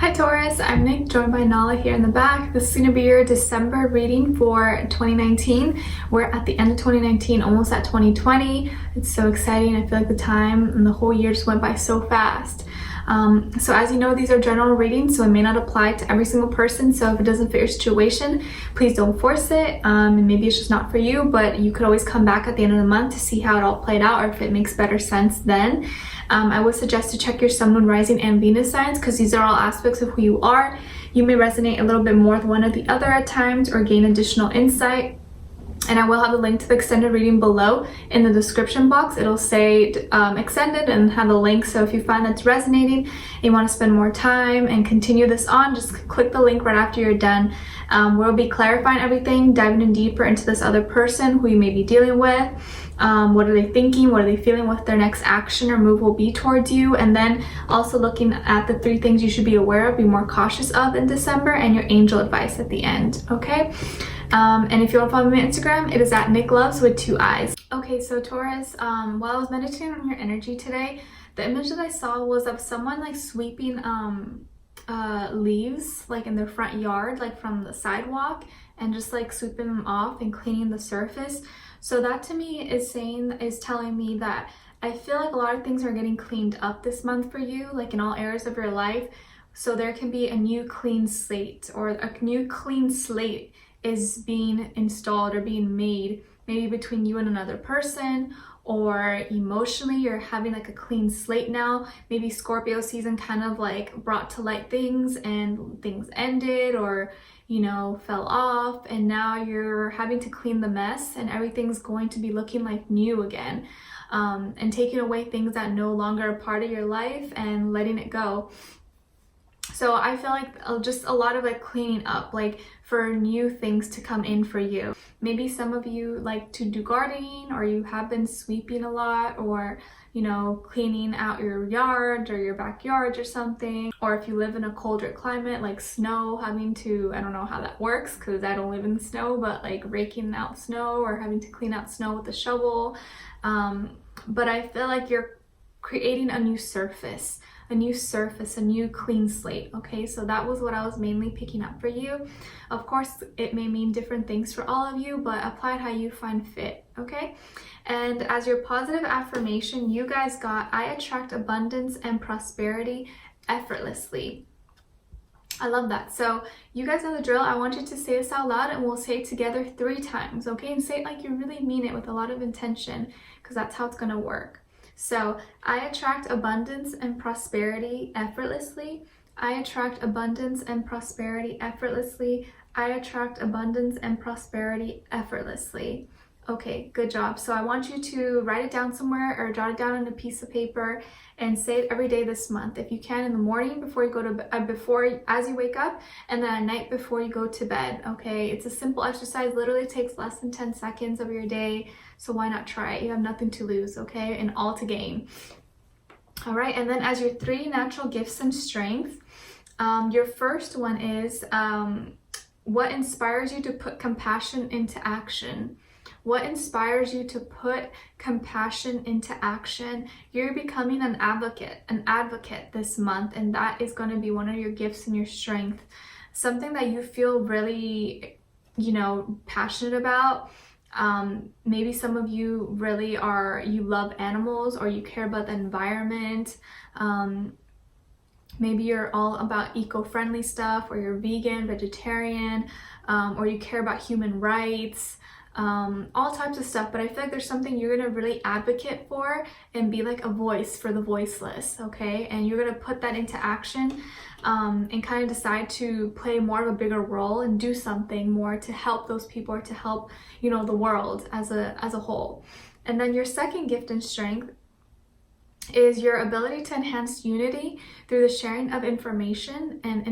Hi Taurus, I'm Nick, joined by Nala here in the back. This is going to be your December reading for 2019. We're at the end of 2019, almost at 2020. It's so exciting. I feel like the time and the whole year just went by so fast. So as you know, these are general readings, so it may not apply to every single person. So if it doesn't fit your situation, please don't force it. And maybe it's just not for you, but you could always come back at the end of the month to see how it all played out or if it makes better sense then. I would suggest to check your Sun, Moon, Rising, and Venus signs because these are all aspects of who you are. You may resonate a little bit more with one or the other at times or gain additional insight. And I will have a link to the extended reading below in the description box. It'll say extended and have a link. So if you find that's resonating and you want to spend more time and continue this on, just click the link right after you're done. We'll be clarifying everything, diving in deeper into this other person who you may be dealing with. What are they thinking? What are they feeling? What their next action or move will be towards you? And then also looking at the 3 things you should be aware of, be more cautious of in December, and your angel advice at the end, okay? And if you want to follow me on Instagram, it is at NicLoves with 2 eyes. Okay, so Taurus, while I was meditating on your energy today, the image that I saw was of someone like sweeping leaves like in their front yard, like from the sidewalk, and just like sweeping them off and cleaning the surface. So that to me is telling me that I feel like a lot of things are getting cleaned up this month for you, like in all areas of your life. So there can be a new clean slate, or a new clean slate is being installed or being made, maybe between you and another person, or emotionally you're having like a clean slate now. Maybe Scorpio season kind of like brought to light things and things ended, or you know, fell off, and now you're having to clean the mess and everything's going to be looking like new again, and taking away things that no longer are part of your life and letting it go. So I feel like just a lot of like cleaning up, like for new things to come in for you. Maybe some of you like to do gardening, or you have been sweeping a lot, or you know, cleaning out your yard or your backyards or something. Or if you live in a colder climate like snow, having to, I don't know how that works because I don't live in the snow, but like raking out snow or having to clean out snow with a shovel. But I feel like you're creating a new surface, a new clean slate. Okay, so that was what I was mainly picking up for you. Of course, it may mean different things for all of you, but apply it how you find fit, okay? And as your positive affirmation, you guys got, I attract abundance and prosperity effortlessly. I love that. So you guys know the drill. I want you to say this out loud, and we'll say it together 3 times, okay? And say it like you really mean it with a lot of intention, because that's how it's gonna work. So I attract abundance and prosperity effortlessly. I attract abundance and prosperity effortlessly. I attract abundance and prosperity effortlessly. Okay, good job. So I want you to write it down somewhere or jot it down on a piece of paper and say it every day this month. If you can, in the morning before you go to as you wake up, and then at night before you go to bed. Okay, it's a simple exercise. Literally takes less than 10 seconds of your day. So why not try it? You have nothing to lose, okay, and all to gain. All right, and then as your 3 natural gifts and strength, your first one is what inspires you to put compassion into action. What inspires you to put compassion into action? You're becoming an advocate this month, and that is going to be one of your gifts and your strength. Something that you feel really, you know, passionate about. Maybe some of you really you love animals, or you care about the environment. Maybe you're all about eco-friendly stuff, or you're vegan, vegetarian, or you care about human rights. All types of stuff, but I feel like there's something you're gonna really advocate for and be like a voice for the voiceless, okay? And you're gonna put that into action, and kind of decide to play more of a bigger role and do something more to help those people, or to help, you know, the world as a whole. And then your second gift and strength is your ability to enhance unity through the sharing of information and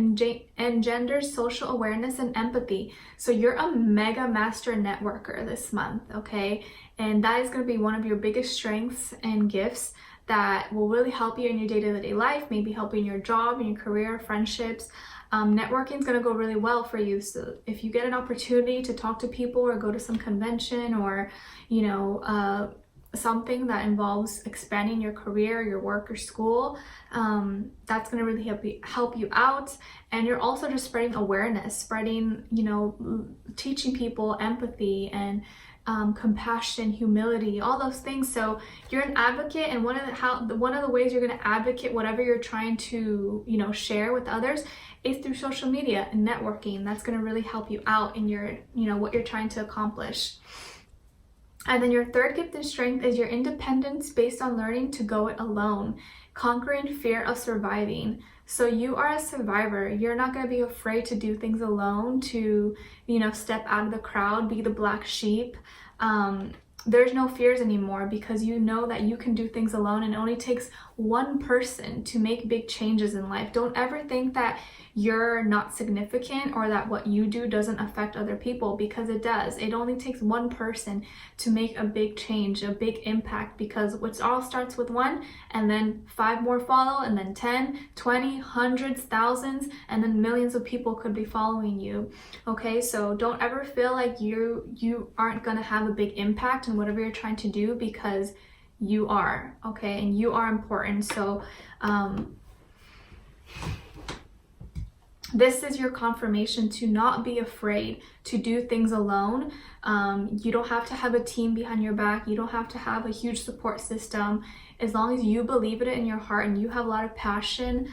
engenders social awareness and empathy. So you're a mega master networker this month, okay? And that is going to be one of your biggest strengths and gifts that will really help you in your day-to-day life, maybe help you in your job, in your career, friendships. Networking is going to go really well for you. So if you get an opportunity to talk to people or go to some convention, or, you know, something that involves expanding your career, your work, or school, that's going to really help you out. And you're also just spreading awareness, spreading, teaching people empathy and compassion, humility, all those things. So you're an advocate, and one of the ways you're going to advocate whatever you're trying to share with others is through social media and networking. That's going to really help you out in your what you're trying to accomplish. And then your third gift and strength is your independence based on learning to go it alone, conquering fear of surviving. So you are a survivor. You're not going to be afraid to do things alone, to, step out of the crowd, be the black sheep. There's no fears anymore, because you know that you can do things alone, and it only takes one person to make big changes in life. Don't ever think that you're not significant or that what you do doesn't affect other people, because it does. It only takes one person to make a big change, a big impact, because it all starts with one, and then 5 more follow, and then 10, 20, hundreds, thousands, and then millions of people could be following you. Okay, so don't ever feel like you aren't gonna have a big impact in whatever you're trying to do, because you are, okay, and you are important. So this is your confirmation to not be afraid to do things alone. You don't have to have a team behind your back. You don't have to have a huge support system. As long as you believe it in your heart and you have a lot of passion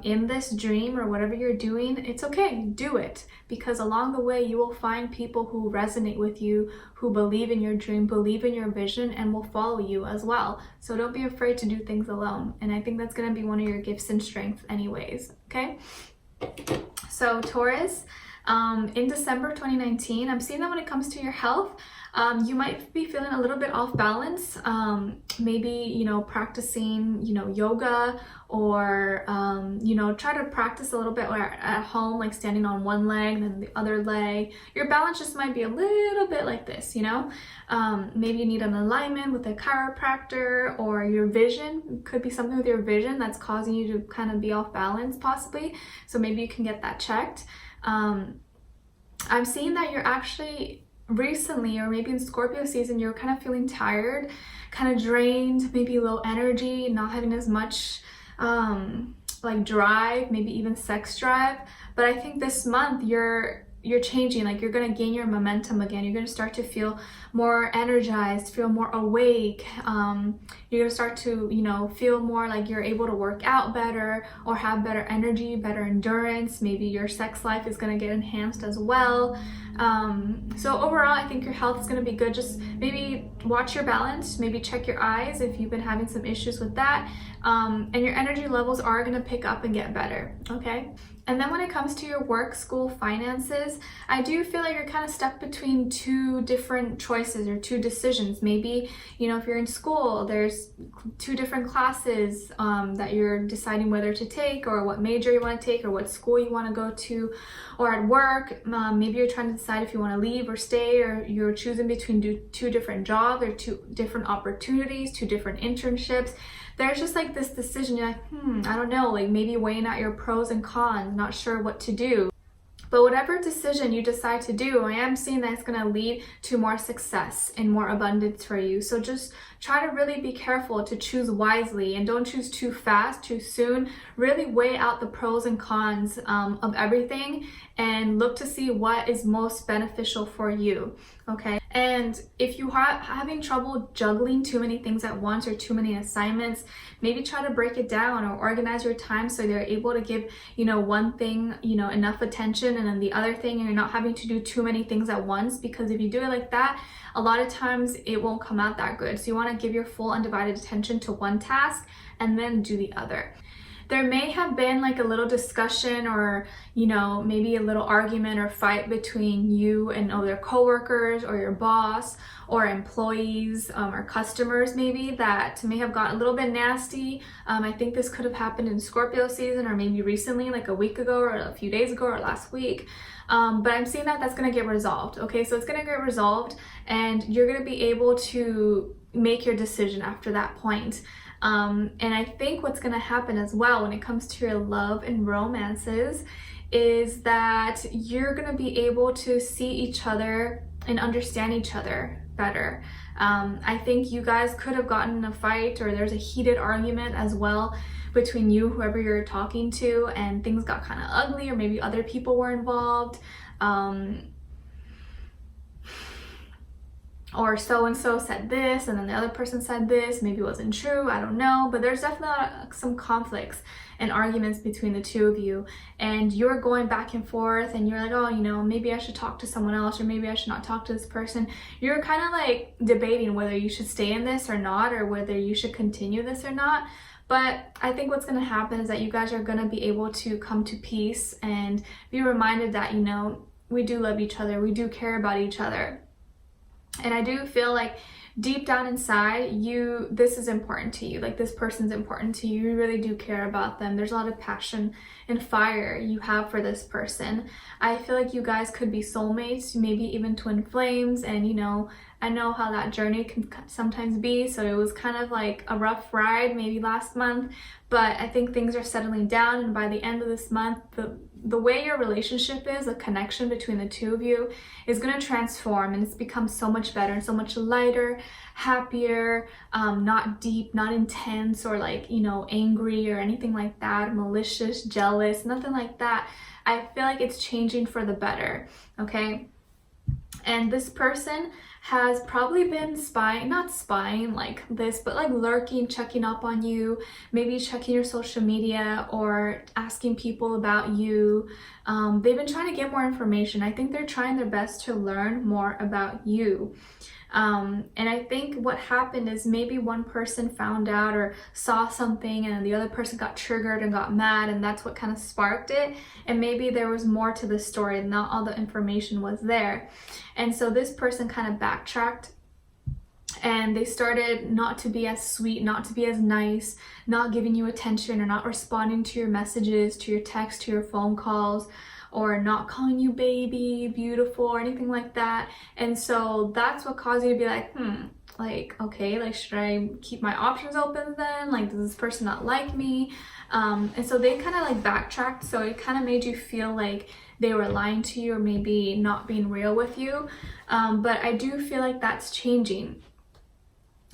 in this dream or whatever you're doing, it's okay, do it. Because along the way, you will find people who resonate with you, who believe in your dream, believe in your vision, and will follow you as well. So don't be afraid to do things alone. And I think that's going to be one of your gifts and strengths anyways, okay? So Taurus, in December 2019, I'm seeing that when it comes to your health, you might be feeling a little bit off balance. Maybe, practicing, yoga, or, try to practice a little bit at home, like standing on one leg and then the other leg. Your balance just might be a little bit like this, maybe you need an alignment with a chiropractor, or your vision could be something with your vision that's causing you to kind of be off balance possibly. So maybe you can get that checked. I'm seeing that you're actually recently, or maybe in Scorpio season, you're kind of feeling tired, kind of drained, maybe low energy, not having as much like drive, maybe even sex drive. But I think this month you're changing, like you're going to gain your momentum again. You're going to start to feel more energized, feel more awake. You're going to start to, feel more like you're able to work out better, or have better energy, better endurance. Maybe your sex life is going to get enhanced as well. So overall, I think your health is going to be good. Just maybe watch your balance, maybe check your eyes if you've been having some issues with that. And your energy levels are going to pick up and get better, okay? And then when it comes to your work, school, finances, I do feel like you're kind of stuck between 2 different choices or 2 decisions. Maybe, if you're in school, there's 2 different classes that you're deciding whether to take, or what major you want to take, or what school you want to go to. Or at work, maybe you're trying to decide if you want to leave or stay, or you're choosing between 2 different jobs, or 2 different opportunities, 2 different internships. There's just like this decision, you're like, I don't know, like maybe weighing out your pros and cons, not sure what to do. But whatever decision you decide to do, I am seeing that it's going to lead to more success and more abundance for you. So just try to really be careful to choose wisely, and don't choose too fast, too soon. Really weigh out the pros and cons of everything, and look to see what is most beneficial for you, okay? And if you are having trouble juggling too many things at once, or too many assignments, maybe try to break it down, or organize your time so you're able to give, one thing, enough attention, and then the other thing, and you're not having to do too many things at once. Because if you do it like that, a lot of times it won't come out that good. So you want to give your full undivided attention to one task and then do the other. There may have been like a little discussion, or maybe a little argument or fight between you and other coworkers, or your boss, or employees, or customers maybe, that may have gotten a little bit nasty. I think this could have happened in Scorpio season, or maybe recently, like a week ago, or a few days ago, or last week. But I'm seeing that that's going to get resolved, okay? So it's going to get resolved, and you're going to be able to make your decision after that point. And I think what's going to happen as well when it comes to your love and romances is that you're going to be able to see each other and understand each other better. I think you guys could have gotten in a fight, or there's a heated argument as well between you, whoever you're talking to, and things got kind of ugly, or maybe other people were involved. Or so-and-so said this and then the other person said this, maybe it wasn't true, I don't know, but there's definitely some conflicts and arguments between the two of you, and you're going back and forth, and you're like, oh, you know, maybe I should talk to someone else, or maybe I should not talk to this person. You're kind of like debating whether you should stay in this or not, or whether you should continue this or not. But I think what's going to happen is that you guys are going to be able to come to peace and be reminded that, you know, we do love each other, we do care about each other. And I do feel like deep down inside, this is important to you. Like, this person's important to you. You really do care about them. There's a lot of passion and fire you have for this person. I feel like you guys could be soulmates, maybe even twin flames. And, you know, I know how that journey can sometimes be. So it was kind of like a rough ride maybe last month, but I think things are settling down. And by the end of this month, the way your relationship is, the connection between the two of you is going to transform, and it's become so much better and so much lighter, happier, not deep, not intense, or like, you know, angry or anything like that, malicious, jealous, nothing like that. I feel like it's changing for the better, okay? And this person has probably been not spying like this, but like lurking, checking up on you, maybe checking your social media or asking people about you. They've been trying to get more information. I think they're trying their best to learn more about you. And I think what happened is maybe one person found out or saw something, and the other person got triggered and got mad, and that's what kind of sparked it. And maybe there was more to the story, and not all the information was there. And so this person kind of backtracked, and they started not to be as sweet, not to be as nice, not giving you attention, or not responding to your messages, to your texts, to your phone calls, or not calling you baby, beautiful, or anything like that. And so that's what caused you to be like, like, okay, like, should I keep my options open then? Like, does this person not like me? And so they kind of like backtracked. So it kind of made you feel like they were lying to you, or maybe not being real with you. But I do feel like that's changing.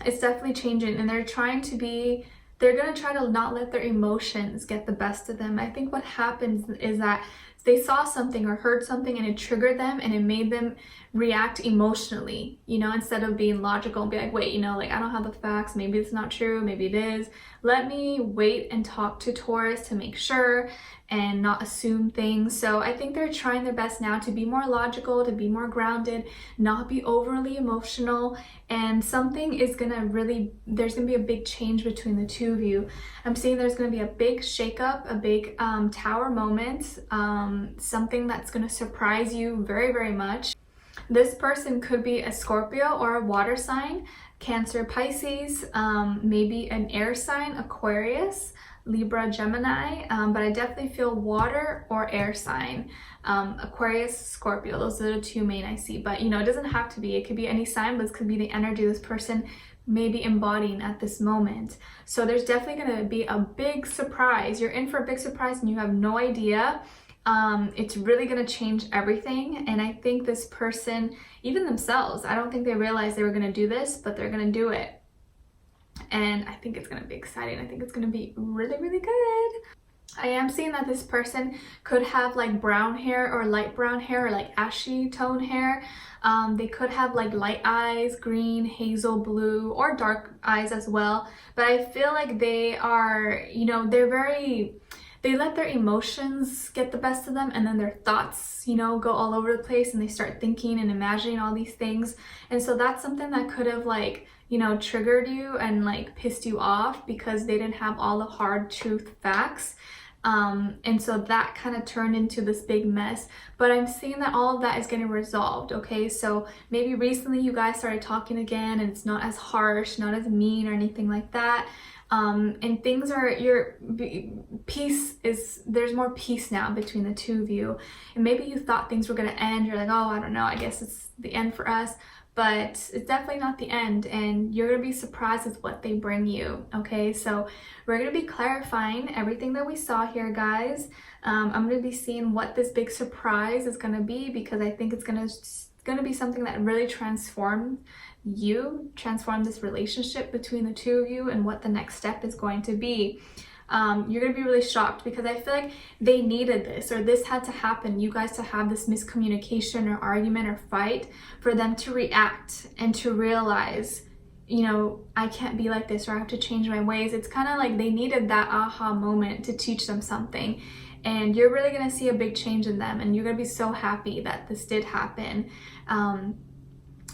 It's definitely changing, and they're going to try to not let their emotions get the best of them. I think what happens is that they saw something or heard something and it triggered them, and it made them react emotionally, you know, instead of being logical and be like, wait, you know, like, I don't have the facts, maybe it's not true, maybe it is. Let me wait and talk to Taurus to make sure and not assume things. So I think they're trying their best now to be more logical, to be more grounded, not be overly emotional, and something is there's gonna be a big change between the two of you. I'm seeing there's gonna be a big shakeup, a big tower moment, something that's gonna surprise you very, very much. This person could be a Scorpio or a water sign, Cancer, Pisces, maybe an air sign, Aquarius, Libra, Gemini, but I definitely feel water or air sign, Aquarius, Scorpio. Those are the two main I see, but you know, it doesn't have to be. It could be any sign, but this could be the energy this person may be embodying at this moment. So there's definitely going to be a big surprise. You're in for a big surprise and you have no idea. It's really going to change everything. And I think this person, even themselves, I don't think they realized they were going to do this, but they're going to do it. And I think it's going to be exciting. I think it's going to be really, really good. I am seeing that this person could have like brown hair or light brown hair, or like ashy tone hair. They could have like light eyes, green, hazel blue, or dark eyes as well. But I feel like they are, you know, they let their emotions get the best of them, and then their thoughts, you know, go all over the place, and they start thinking and imagining all these things. And so that's something that could have like, you know, triggered you and like pissed you off because they didn't have all the hard truth facts. And so that kind of turned into this big mess. But I'm seeing that all of that is getting resolved, okay? So maybe recently you guys started talking again, and it's not as harsh, not as mean or anything like that. And things are, there's more peace now between the two of you. And maybe you thought things were going to end. You're like, oh, I don't know, I guess it's the end for us. But it's definitely not the end, and you're going to be surprised with what they bring you, okay? So we're going to be clarifying everything that we saw here, guys. I'm going to be seeing what this big surprise is going to be, because I think it's going going to be something that really transform this relationship between the two of you and what the next step is going to be. You're going to be really shocked because I feel like they needed this, or this had to happen, you guys to have this miscommunication or argument or fight for them to react and to realize, you know, I can't be like this, or I have to change my ways. It's kind of like they needed that aha moment to teach them something. And you're really going to see a big change in them, and you're going to be so happy that this did happen.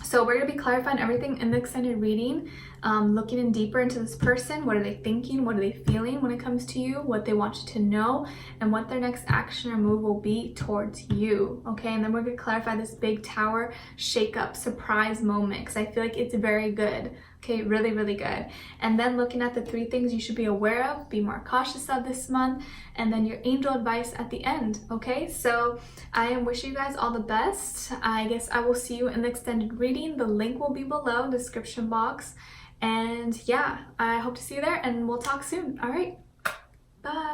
So we're going to be clarifying everything in the extended reading, looking in deeper into this person. What are they thinking? What are they feeling when it comes to you? What they want you to know, and what their next action or move will be towards you. Okay, and then we're going to clarify this big Tower shake-up surprise moment, because I feel like it's very good. Okay, really, really good. And then looking at the 3 things you should be aware of, be more cautious of this month, and then your angel advice at the end. Okay, so I am wishing you guys all the best. I guess I will see you in the extended reading. The link will be below in the description box. And yeah, I hope to see you there, and we'll talk soon. All right, bye.